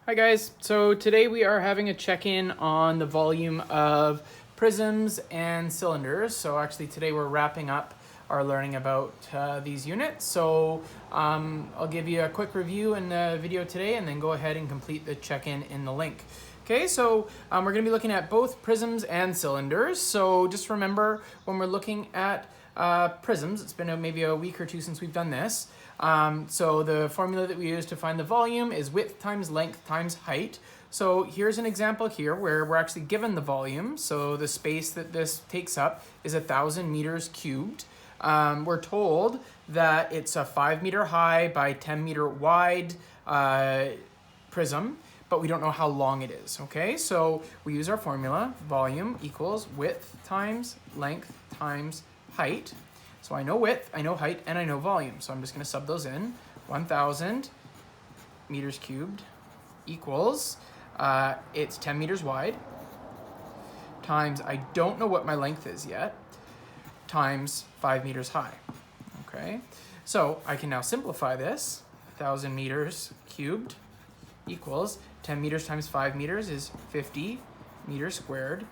Hi guys, so today we are having a check-in on the volume of prisms and cylinders. So actually today we're wrapping up our learning about these units. So I'll give you a quick review in the video today and then go ahead and complete the check-in in the link. Okay, so we're going to be looking at both prisms and cylinders. So just remember when we're looking at prisms, it's been maybe a week or two since we've done this. So the formula that we use to find the volume is width times length times height. So here's an example here where we're actually given the volume. So the space that this takes up is 1,000 meters cubed. We're told that it's a 5 meter high by 10 meter wide prism, but we don't know how long it is, okay? So we use our formula, volume equals width times length times height. So I know width, I know height, and I know volume. So I'm just gonna sub those in. 1,000 meters cubed equals, it's 10 meters wide, times, I don't know what my length is yet, times 5 meters high, okay? So I can now simplify this. 1,000 meters cubed equals 10 meters times 5 meters is 50 meters squared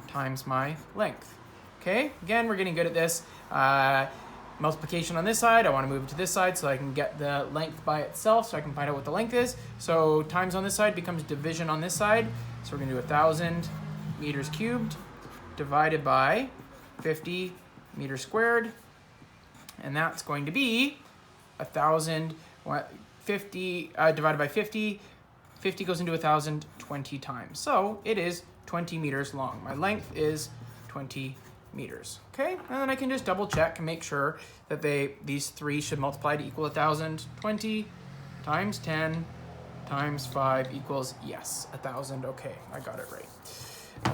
times my length. Okay, again, we're getting good at this. Multiplication on this side, I want to move it to this side so I can get the length by itself so I can find out what the length is. So times on this side becomes division on this side. So we're going to do 1,000 meters cubed divided by 50 meters squared. And that's going to be 50 divided by 50. 50 goes into 1,000 20 times. So it is 20 meters long. My length is 20 meters, okay? And then I can just double check and make sure that these three should multiply to equal 1,000. 20 times 10 times 5 equals, yes, 1,000. Okay, I got it right.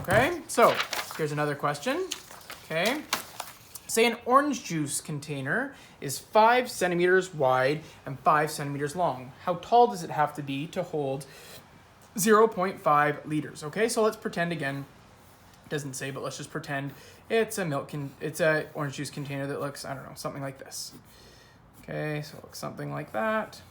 Okay, so here's another question, okay? Say an orange juice container is 5 centimeters wide and 5 centimeters long. How tall does it have to be to hold 0.5 liters? Okay, so let's pretend again, it doesn't say, but let's just pretend it's a orange juice container that looks, I don't know, something like this. Okay, so it looks something like that.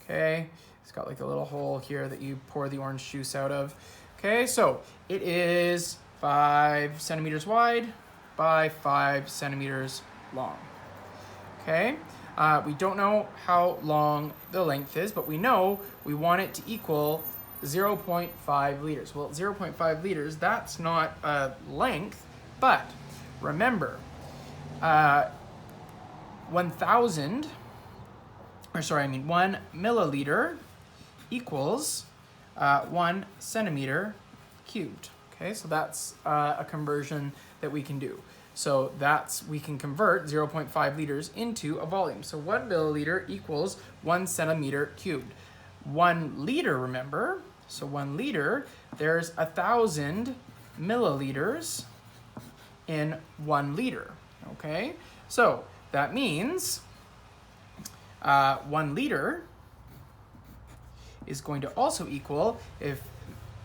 Okay, it's got like a little hole here that you pour the orange juice out of. Okay, so it is 5 centimeters wide by 5 centimeters long. Okay, we don't know how long the length is, but we know we want it to equal 0.5 liters. Well, 0.5 liters, that's not a length, but remember, 1 milliliter equals 1 centimeter cubed. Okay, so that's a conversion that we can do. So we can convert 0.5 liters into a volume. So 1 milliliter equals 1 centimeter cubed. 1 liter, remember, so 1 liter, there's 1,000 milliliters in 1 liter, okay? So that means 1 liter is going to also equal, if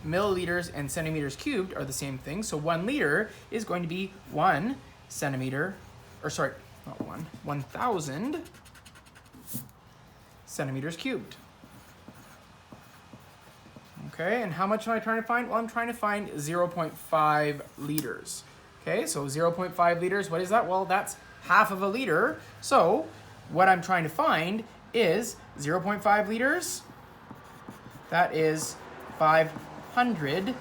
milliliters and centimeters cubed are the same thing, so 1 liter is going to be 1 centimeter, or sorry, not 1,000 centimeters cubed. Okay, and how much am I trying to find? Well, I'm trying to find 0.5 liters. Okay, so 0.5 liters, what is that? Well, that's half of a liter. So what I'm trying to find is 0.5 liters. That is 500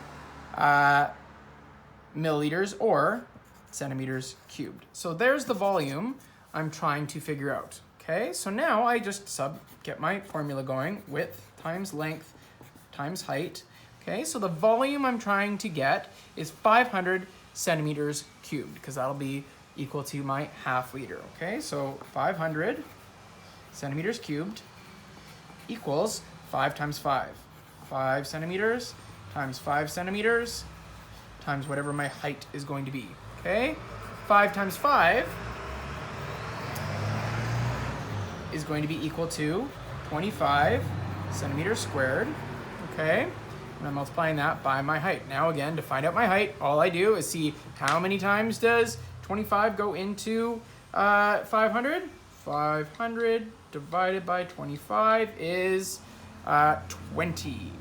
milliliters or centimeters cubed. So there's the volume I'm trying to figure out. Okay, so now I just get my formula going, width times length times height. Okay, so the volume I'm trying to get is 500 centimeters cubed, because that'll be equal to my half liter. Okay, so 500 centimeters cubed equals 5 times 5. 5 centimeters times 5 centimeters times whatever my height is going to be. Okay, 5 times 5 is going to be equal to 25 centimeters squared. Okay, and I'm multiplying that by my height. Now again, to find out my height, all I do is see how many times does 25 go into 500? 500 divided by 25 is 20.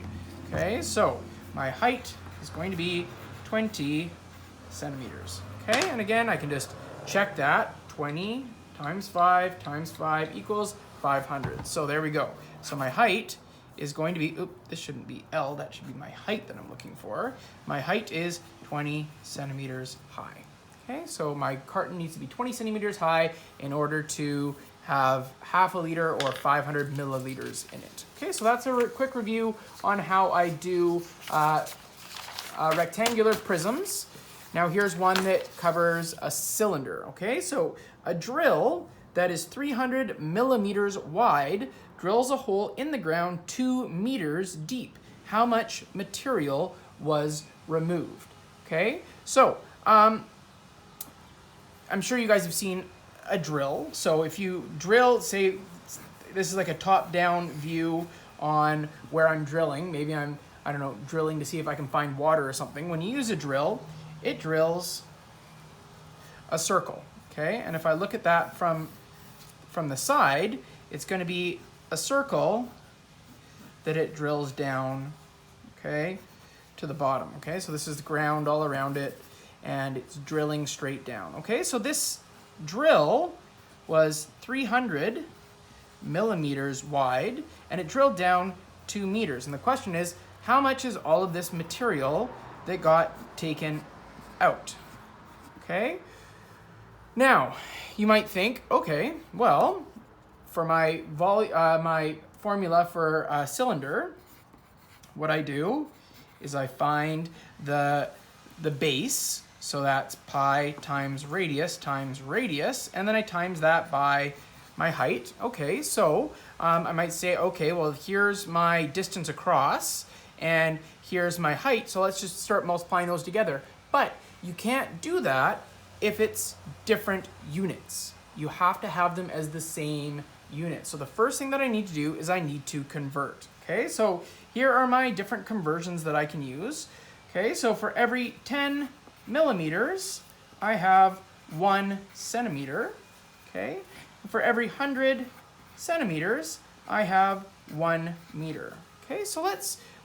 Okay, so my height is going to be 20 centimeters. Okay, and again, I can just check that. 20 times 5 times 5 equals 500. So there we go. So my height is going to be, this shouldn't be L, that should be my height that I'm looking for. My height is 20 centimeters high. Okay, so my carton needs to be 20 centimeters high in order to have half a liter or 500 milliliters in it. Okay, so that's a quick review on how I do rectangular prisms. Now here's one that covers a cylinder. Okay, so a drill that is 300 millimeters wide drills a hole in the ground 2 meters deep. How much material was removed? Okay, so I'm sure you guys have seen a drill. So if you drill, say this is like a top-down view on where I'm drilling. Maybe I'm, I don't know, drilling to see if I can find water or something. When you use a drill, it drills a circle, okay? And if I look at that from the side, it's going to be a circle that it drills down, okay, to the bottom, okay? So this is the ground all around it, and it's drilling straight down, okay? So this drill was 300 millimeters wide, and it drilled down 2 meters. And the question is, how much is all of this material that got taken out? Okay? Now, you might think, okay, well, for my my formula for a cylinder, what I do is I find the base, so that's pi times radius, and then I times that by my height. Okay, so I might say, okay, well, here's my distance across, and here's my height, so let's just start multiplying those together. But you can't do that if it's different units. You have to have them as the same unit. So the first thing that I need to do is I need to convert. Okay, so here are my different conversions that I can use. Okay, so for every 10 millimeters, I have 1 centimeter. Okay, for every 100 centimeters, I have 1 meter. Okay, so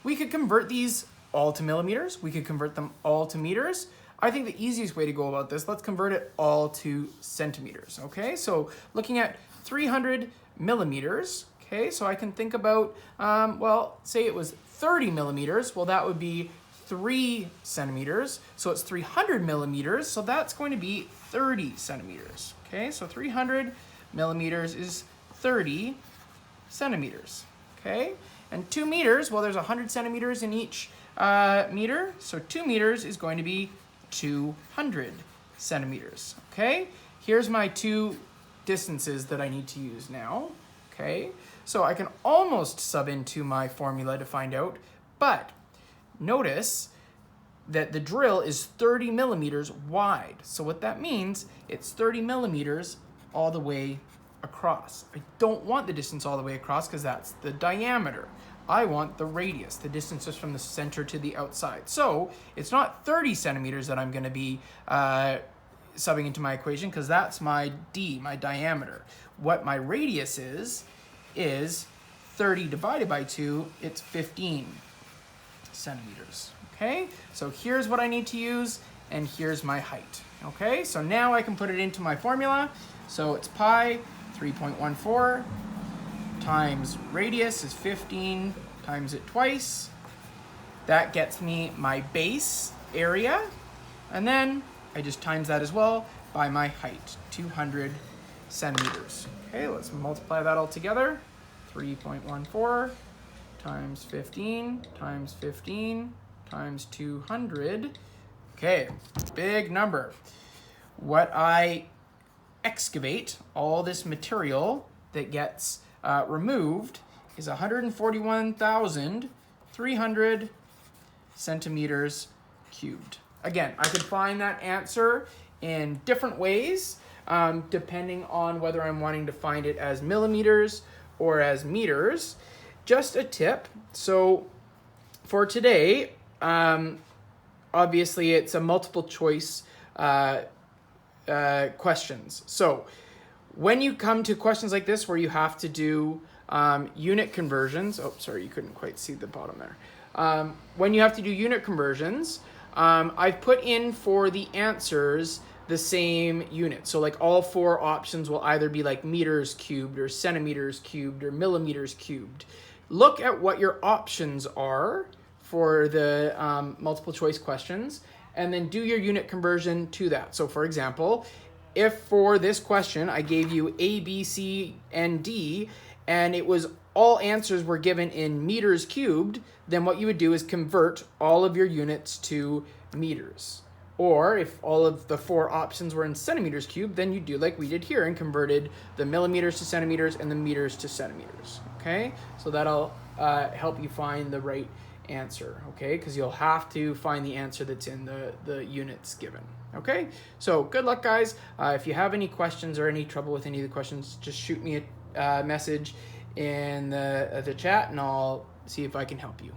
we could convert these all to millimeters. We could convert them all to meters. I think the easiest way to go about this, let's convert it all to centimeters. Okay, so looking at 300 millimeters. Okay, so I can think about, well, say it was 30 millimeters. Well, that would be 3 centimeters. So it's 300 millimeters. So that's going to be 30 centimeters. Okay, so 300 millimeters is 30 centimeters. Okay, and 2 meters, well, there's 100 centimeters in each meter. So 2 meters is going to be 200 centimeters. Okay, here's my two distances that I need to use now. Okay, so I can almost sub into my formula to find out, but notice that the drill is 30 millimeters wide. So what that means, it's 30 millimeters all the way across. I don't want the distance all the way across because that's the diameter. I want the radius, the distance just from the center to the outside. So it's not 30 centimeters that I'm going to be subbing into my equation because that's my D, my diameter. What my radius is 30 divided by 2, it's 15 centimeters. Okay, so here's what I need to use, and here's my height. Okay, so now I can put it into my formula. So it's pi 3.14 times radius is 15, times it twice. That gets me my base area, and then I just times that as well by my height, 200 centimeters. Okay, let's multiply that all together. 3.14 times 15 times 15 times 200. Okay, big number. What I excavate, all this material that gets removed, is 141,300 centimeters cubed. Again, I could find that answer in different ways, depending on whether I'm wanting to find it as millimeters or as meters. Just a tip. So for today, obviously it's a multiple choice questions. So when you come to questions like this where you have to do unit conversions. Oh, sorry, you couldn't quite see the bottom there. When you have to do unit conversions, I've put in for the answers the same unit. So like all 4 options will either be like meters cubed or centimeters cubed or millimeters cubed. Look at what your options are for the multiple choice questions, and then do your unit conversion to that. So for example, if for this question I gave you A, B, C, and D, and it was all answers were given in meters cubed, then what you would do is convert all of your units to meters. Or if all of the 4 options were in centimeters cubed, then you do like we did here and converted the millimeters to centimeters and the meters to centimeters. Okay, so that'll help you find the right answer. Okay, because you'll have to find the answer that's in the units given. Okay, so good luck, guys. If you have any questions or any trouble with any of the questions, just shoot me a message in the chat and I'll see if I can help you.